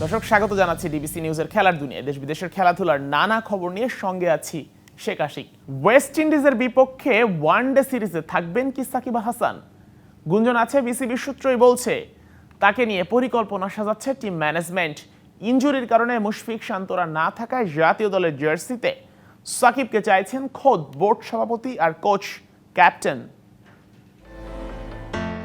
দর্শক স্বাগত জানাচ্ছি ডিবিসি নিউজের খেলার দুনিয়ায়। দেশ বিদেশের খেলাধুলার নানা খবর নিয়ে সঙ্গে আছি শেখ আশিক। ওয়েস্ট ইন্ডিজের বিপক্ষে ওয়ানডে সিরিজে থাকবেন কি সাকিব আল হাসান? গুঞ্জন আছে, বিসিবি সূত্রই বলছে তাকে নিয়ে পরিকল্পনা সাজাচ্ছে টিম ম্যানেজমেন্ট। ইনজুরির কারণে মুশফিক শান্তরা না থাকায় জাতীয় দলের জার্সিতে সাকিবকে চাইছেন খোদ বোর্ড সভাপতি আর কোচ ক্যাপ্টেন।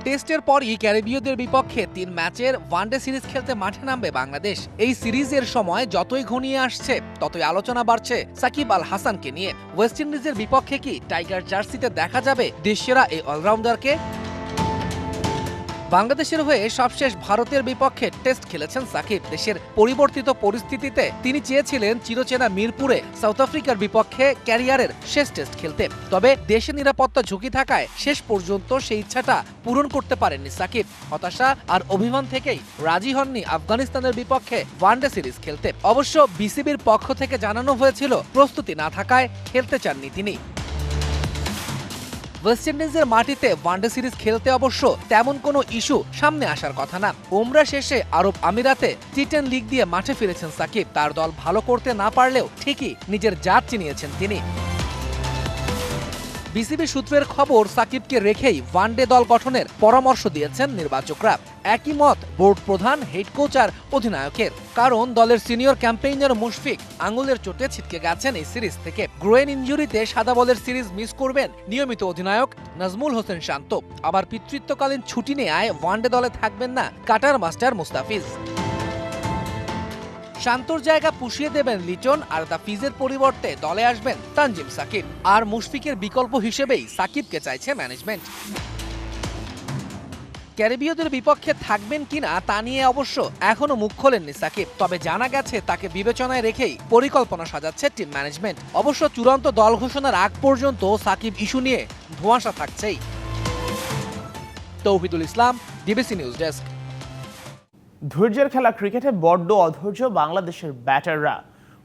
টেস্টের পরই ক্যারিবীয়দের বিপক্ষে 3 ম্যাচের ওয়ানডে সিরিজ খেলতে মাঠে নামবে বাংলাদেশ। এই সিরিজের সময় যতই ঘনিয়ে আসছে ততই আলোচনা বাড়ছে সাকিব আল হাসানকে নিয়ে। ওয়েস্ট ইন্ডিজের বিপক্ষে কি টাইগার জার্সিতে দেখা যাবে দেশসেরা এই অলরাউন্ডারকে? বাংলাদেশের হয়ে সবশেষ ভারতের বিপক্ষে টেস্ট খেলেছেন সাকিব। দেশের পরিবর্তিত পরিস্থিতিতে তিনি চেয়েছিলেন চিরচেনা মিরপুরে সাউথ আফ্রিকার বিপক্ষে ক্যারিয়ারের শেষ টেস্ট খেলতে। তবে দেশের নিরাপত্তা ঝুঁকি থাকায় শেষ পর্যন্ত সেই ইচ্ছাটা পূরণ করতে পারেননি সাকিব। হতাশা আর অভিমান থেকেই রাজি হননি আফগানিস্তানের বিপক্ষে ওয়ানডে সিরিজ খেলতে। অবশ্য বিসিবির পক্ষ থেকে জানানো হয়েছিল প্রস্তুতি না থাকায় খেলতে চাননি তিনি। ওয়েস্ট ইন্ডিজের মাটিতে ওয়ানডে সিরিজ খেলতে অবশ্য তেমন কোনো ইস্যু সামনে আসার কথা না। উমরা শেষে আরব আমিরাতে টি10 লিগ দিয়ে মাঠে ফিরেছেন সাকিব। তার দল ভালো করতে না পারলেও ঠিকই নিজের জাত চিনিয়েছেন তিনি। বিসিবি সূত্রের খবর, সাকিবকে রেখেই ওয়ানডে দল গঠনের পরামর্শ দিয়েছেন নির্বাচকরা। একই মত বোর্ড প্রধান, হেড কোচ আর অধিনায়কের। কারণ দলের সিনিয়র ক্যাম্পেইনার মুশফিক আঙুলের চোটে ছিটকে গেছেন এই সিরিজ থেকে। গ্রোয়েন ইনজুরিতে সাদা বলের সিরিজ মিস করবেন নিয়মিত অধিনায়ক নাজমুল হোসেন শান্ত। আবার পিতৃত্বকালীন ছুটি নেয় ওয়ানডে দলে থাকবেন না কাটার মাস্টার মুস্তাফিজ। শান্তর জায়গা পুষিয়ে দেবেন লিটন, আর দা ফিজের পরিবর্তে দলে আসবেন তানজিম সাকিব। আর মুশফিকের বিকল্প হিসেবেই সাকিবকে চাইছে ম্যানেজমেন্ট। ক্যারিবীয়দের বিপক্ষে থাকবেন কিনা তা নিয়ে অবশ্য এখনো মুখ খোলেননি সাকিব। তবে জানা গেছে তাকে বিবেচনায় রেখেই পরিকল্পনা সাজাচ্ছে টিম ম্যানেজমেন্ট। অবশ্য চূড়ান্ত দল ঘোষণার আগ পর্যন্ত সাকিব ইস্যু নিয়ে ধোঁয়াশা থাকছেই। তৌহিদুল ইসলাম, ডিবিসি নিউজ ডেস্ক। ধৈর্যের খেলা ক্রিকেটে বড্ড অধৈর্য বাংলাদেশের ব্যাটাররা।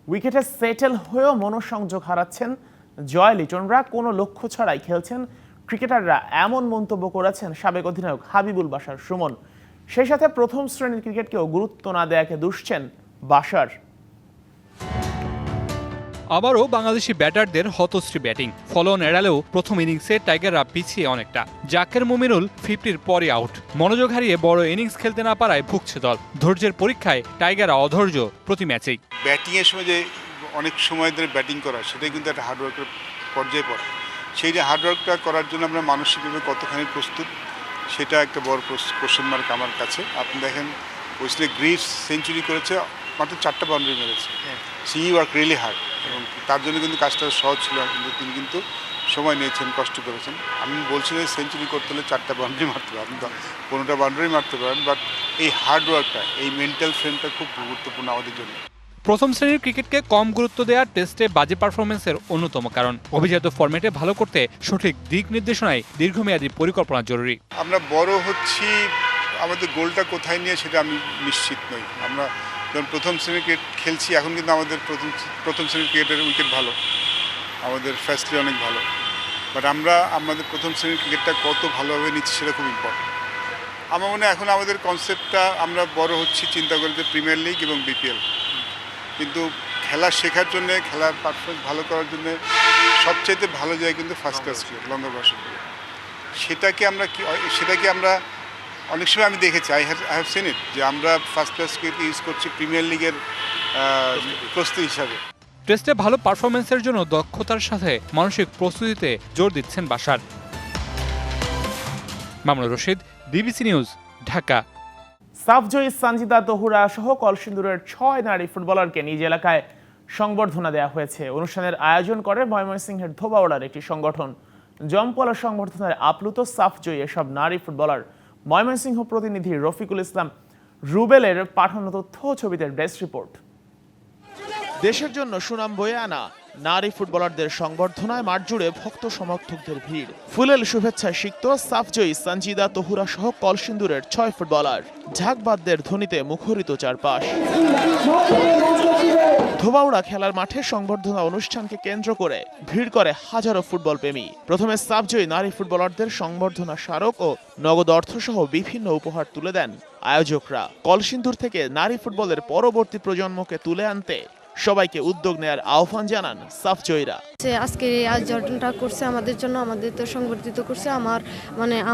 উইকেটে সেটেল হয়েও মনোসংযোগ হারাচ্ছেন জয় লিটনরা। কোনো লক্ষ্য ছাড়াই খেলছেন ক্রিকেটাররা, এমন মন্তব্য করেছেন সাবেক অধিনায়ক হাবিবুল বাশার সুমন। সেই সাথে প্রথম শ্রেণীর ক্রিকেটকেও গুরুত্ব না দেয়াকে দুষছেন বাশার। আবারও বাংলাদেশি ব্যাটারদের হতশ্রী ব্যাটিং। ফলন এড়ালেও প্রথম ইনিংসে টাইগাররা পিছিয়ে অনেকটা। জাকের মুমিনুল 50-র পরে আউট। মনোযোগ হারিয়ে বড় ইনিংস খেলতে না পারায় ভুগছে দল। ধৈর্যের পরীক্ষায় টাইগাররা অধৈর্য প্রতি ম্যাচেই। ব্যাটিংয়ের সময় যে অনেক সময় ধরে ব্যাটিং করা, সেটাই কিন্তু একটা হার্ডওয়ার্কের পর্যায়ে পড়ে। সেই যে হার্ডওয়ার্কটা করার জন্য আমরা মানসিকভাবে কতখানি প্রস্তুত, সেটা একটা বড় কোশ্চেন মার্ক আমার কাছে। আপনি দেখেন ওয়েস্টে গ্রিস সেঞ্চুরি করেছে, মাত্র 4টা বাউন্ডারি মেরেছে। সি ওয়ার্ক রিয়েলি হার্ড, এবং তার জন্য কিন্তু কাজটা সহজ ছিল না, কিন্তু তিনি কিন্তু সময় নিয়েছেন, কষ্ট করেছেন। আমি বলছি যে সেঞ্চুরি করতে হলে 4টা বাউন্ডারি মারতে হবে, আপনি 15টা বাউন্ডারি মারতে পারেন, বাট এই হার্ডওয়ার্কটা, এই মেন্টাল ফ্রেমটা খুব গুরুত্বপূর্ণ আমাদের জন্য। প্রথম শ্রেণীর ক্রিকেটকে কম গুরুত্ব দেওয়া টেস্টে বাজে পারফরমেন্সের অন্যতম কারণ। অভিজাত ফরম্যাটে ভালো করতে সঠিক দিক নির্দেশনায় দীর্ঘমেয়াদী পরিকল্পনা জরুরি। আমরা বড় হচ্ছি, আমাদের গোলটা কোথায় নিয়ে সেটা আমি নিশ্চিত নই। আমরা যখন প্রথম শ্রেণীর ক্রিকেট খেলছি, এখন কিন্তু আমাদের প্রথম শ্রেণীর ক্রিকেটের উইকেট ভালো, আমাদের ফ্যাসিলিটি অনেক ভালো, বাট আমরা আমাদের প্রথম শ্রেণীর ক্রিকেটটা কত ভালোভাবে নিচ্ছি সেটা খুব ইম্পর্টেন্ট। আমার মনে হয় এখন আমাদের কনসেপ্টটা, আমরা বড় হচ্ছি চিন্তা করি যে প্রিমিয়ার লিগ এবং বিপিএল, কিন্তু খেলা শেখার জন্য, খেলার পারফরমেন্স ভালো করার জন্য সবচেয়ে ভালো যায় কিন্তু ফার্স্ট ক্লাস ক্রিকেট, লঙ্গর ভার্সন ক্রিকেট। সেটাকে আমরা অনেক সময় আমি দেখেছি, আই হ্যাভ সিন ইট, যে আমরা ফার্স্ট ক্লাস ক্রিকেট ইউজ করছি প্রিমিয়ার লিগের প্রস্তুতি হিসাবে। টেস্টে ভালো পারফরমেন্সের জন্য দক্ষতার সাথে মানসিক প্রস্তুতিতে জোর দিচ্ছেন বাশার। Mamunur Rashid, DBC news, Dhaka. সাফজয়ী সানজিদা তহুরা সহ কলসিন্দুরের 6 নারী ফুটবলারকে নিজ এলাকায় সংবর্ধনা দেওয়া হয়েছে। অনুষ্ঠানের আয়োজন করে ময়মনসিংহের ধোবাউড়ার একটি সংগঠন। জমপলা সংবর্ধনায় আপ্লুত সাফজয়ী এসব নারী ফুটবলার। ময়মনসিংহ প্রতিনিধি রফিকুল ইসলাম রুবেলের পাঠানো তথ্য ছবিতে ডেস্ক রিপোর্ট। দেশের জন্য সুনাম বয়ে আনা নারী ফুটবলারদের সংবর্ধনায় মাঠ জুড়ে ভক্ত সমর্থকদের ভিড়। ফুলেল শুভেচ্ছায় সিক্ত সাফজয়ী সঞ্জিদা তহুরা সহ কলসিন্দুরের 6 ফুটবলার। ঢাকবাদ্যের ধ্বনিতে মুখরিত চারপাশ। ধোবাউড়া খেলার মাঠে সংবর্ধনা অনুষ্ঠানকে কেন্দ্র করে ভিড় করে হাজারো ফুটবল প্রেমী। প্রথমে সাফজয়ী নারী ফুটবলারদের সংবর্ধনা স্মারক ও নগদ অর্থসহ বিভিন্ন উপহার তুলে দেন আয়োজকরা। কলসিন্দুর থেকে নারী ফুটবলের পরবর্তী প্রজন্মকে তুলে আনতে সবাইকে উদ্যোগ নেয়ার আহ্বান জানান সাফজয়ীরা। আজকে এই আয়োজনটা করছে আমাদের জন্য, আমাদের তো সংবর্ধিত করছে।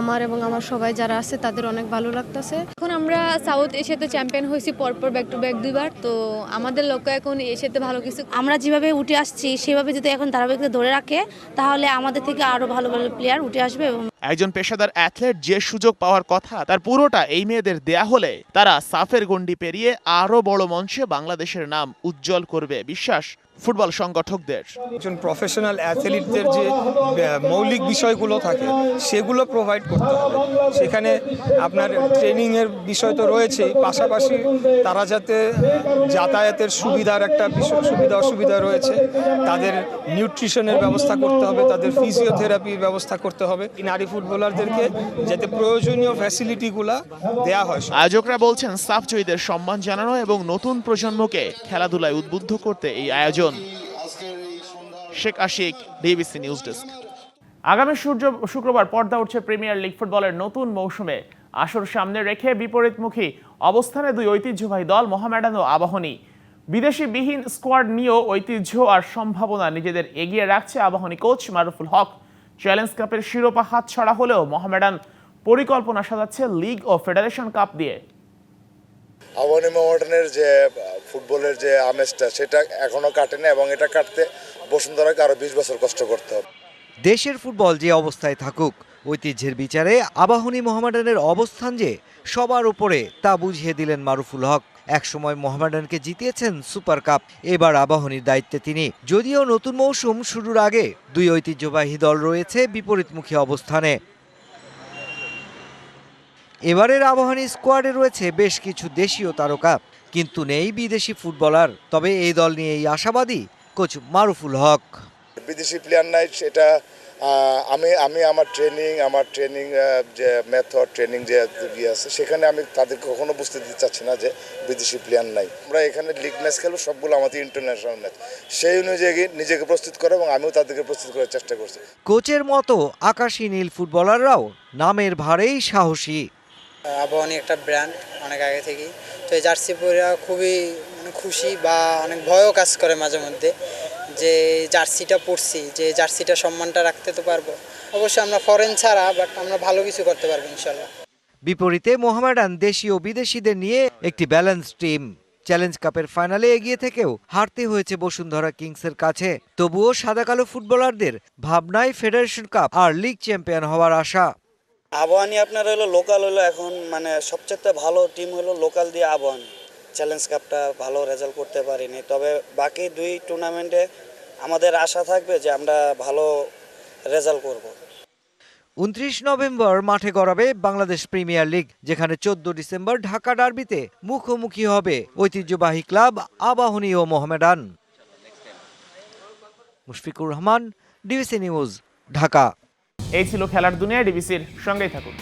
আমার এবং আমার সবাই যারা আছে তাদের অনেক ভালো লাগতেছে। এখন আমরা সাউথ এশিয়াতে চ্যাম্পিয়ন হয়েছি পরপর ব্যাক টু ব্যাক 2 বার। তো আমাদের লক্ষ্য এখন এশিয়াতে ভালো কিছু। আমরা যেভাবে উঠে আসছি সেভাবে যদি এখন ধারাবাহিকতা ধরে রাখে তাহলে আমাদের থেকে আরো ভালো ভালো প্লেয়ার উঠে আসবে। একজন পেশাদার অ্যাথলেট যে সুযোগ পাওয়ার কথা তার পুরোটা এই মেয়েদের দেয়া হলে তারা সাফের গণ্ডি পেরিয়ে আরো বড় মঞ্চে বাংলাদেশের নাম উজ্জ্বল করবে বিশ্বাস ফুটবল সংগঠকদের। একজন প্রফেশনাল অ্যাথলিটদের যে মৌলিক বিষয়গুলো থাকে সেগুলো প্রোভাইড করতে হবে। সেখানে আপনার ট্রেনিংয়ের বিষয় তো রয়েছেই, পাশাপাশি তারা যাতে যাতায়াতের সুবিধার একটা সুবিধা অসুবিধা রয়েছে, তাদের নিউট্রিশনের ব্যবস্থা করতে হবে, তাদের ফিজিওথেরাপির ব্যবস্থা করতে হবে। নারী ফুটবলারদেরকে যাতে প্রয়োজনীয় ফ্যাসিলিটিগুলো দেয়া হয়। আয়োজকরা বলছেন সাফজয়ীদের সম্মান জানানো এবং নতুন প্রজন্মকে খেলাধুলায় উদ্বুদ্ধ করতে এই আয়োজন। Sheikh Ashik, DBC news desk. আগামী শুক্রবার পর্দা উঠছে প্রিমিয়ার লিগ ফুটবলের নতুন মৌসুমে। আসর সামনে রেখে বিপরীতমুখী অবস্থানে 2 ঐতিহ্যবাহী দল মোহামেডান ও আবাহনী। বিদেশি বিহীন স্কোয়াড নিয়েও ঐতিহ্য আর সম্ভাবনা নিজেদের এগিয়ে রাখছে আবাহনী কোচ মারুফুল হক। চ্যালেঞ্জ কাপের শিরোপা হাতছাড়া হলেও মোহামেডান পরিকল্পনা সাজাচ্ছে লিগ ও ফেডারেশন কাপ দিয়ে। আবাহনী মোহামেডানের যে ফুটবলের যে আমেজটা সেটা এখনো কাটেনি এবং এটা কাটতে বসুন্ধরাকে আরো 20 বছর কষ্ট করতে হবে। দেশের ফুটবল যে অবস্থায় থাকুক, ঐতিহ্যের বিচারে আবাহনী মোহামেডানের অবস্থান যে সবার উপরে তা বুঝিয়ে দিলেন মারুফুল হক। একসময় মোহামেডানকে জিতিয়েছেন সুপার কাপ, এবার আবাহনীর দায়িত্বে তিনি। যদিও নতুন মৌসুম শুরুর আগে 2 ঐতিহ্যবাহী দল রয়েছে বিপরীতমুখী অবস্থানে। এবারের আবাহনী স্কোয়াডে রয়েছে বেশ কিছু দেশীয় তারকা, কিন্তু নেই বিদেশি ফুটবলার। তবে এই দল নিয়েই আশাবাদী কোচ মারুফুল হক। বিদেশি প্লেয়ার নাই সেটা আমি আমার ট্রেনিং যে মেথড ট্রেনিং যে আছে সেখানে আমি তাদেরকে কখনো বুঝতে দিতে চাচ্ছি না যে বিদেশি প্লেয়ার নাই। আমরা এখানে লিগ ম্যাচ খেলবো, সবগুলো আমাদের ইন্টারন্যাশনাল ম্যাচ, সেই অনুযায়ী নিজেকে প্রস্তুত করে এবং আমিও তাদেরকে প্রস্তুত করার চেষ্টা করছি। কোচের মতো আকাশী নীল ফুটবলাররাও নামের ভারেই সাহসী। আবাহনী একটা ব্র্যান্ড অনেক আগে থেকেই, তো এই জার্সি পরে খুবই খুশি বা অনেক ভয়ও কাজ করে মাঝে মধ্যে যে জার্সিটা পরছি, যে জার্সিটা সম্মানটা রাখতে তো পারবো। অবশ্যই আমরা ফরেন ছাড়া বাট আমরা ভালো কিছু করতে পারবো ইনশাল্লাহ। বিপরীতে মোহামেডান দেশীয় বিদেশিদের নিয়ে একটি ব্যালেন্স টিম। চ্যালেঞ্জ কাপের ফাইনালে এগিয়ে থেকেও হারতে হয়েছে বসুন্ধরা কিংসের কাছে। তবুও সাদা কালো ফুটবলারদের ভাবনায় ফেডারেশন কাপ আর লিগ চ্যাম্পিয়ন হওয়ার আশা। আবাহনী আপনার লোকাল এখন সবচেয়ে ভালো টিম হলো লোকাল দিয়ে আবাহনী। চ্যালেঞ্জ কাপটা ভালো রেজাল্ট করতে পারিনি, তবে বাকি 2 টুর্নামেন্টে আমাদের আশা থাকবে যে আমরা ভালো রেজাল্ট করব। 29 নভেম্বর মাঠে গড়াবে বাংলাদেশ প্রিমিয়ার লিগ, যেখানে 14 ডিসেম্বর ঢাকা ডার্বিতে মুখোমুখি হবে ঐতিহ্যবাহী ক্লাব আবাহনী ও মোহামেডান। Mushfiqur Rahman, DBC news, Dhaka. এই ছিল খেলার দুনিয়া। ডিবিসির সঙ্গেই থাকুন।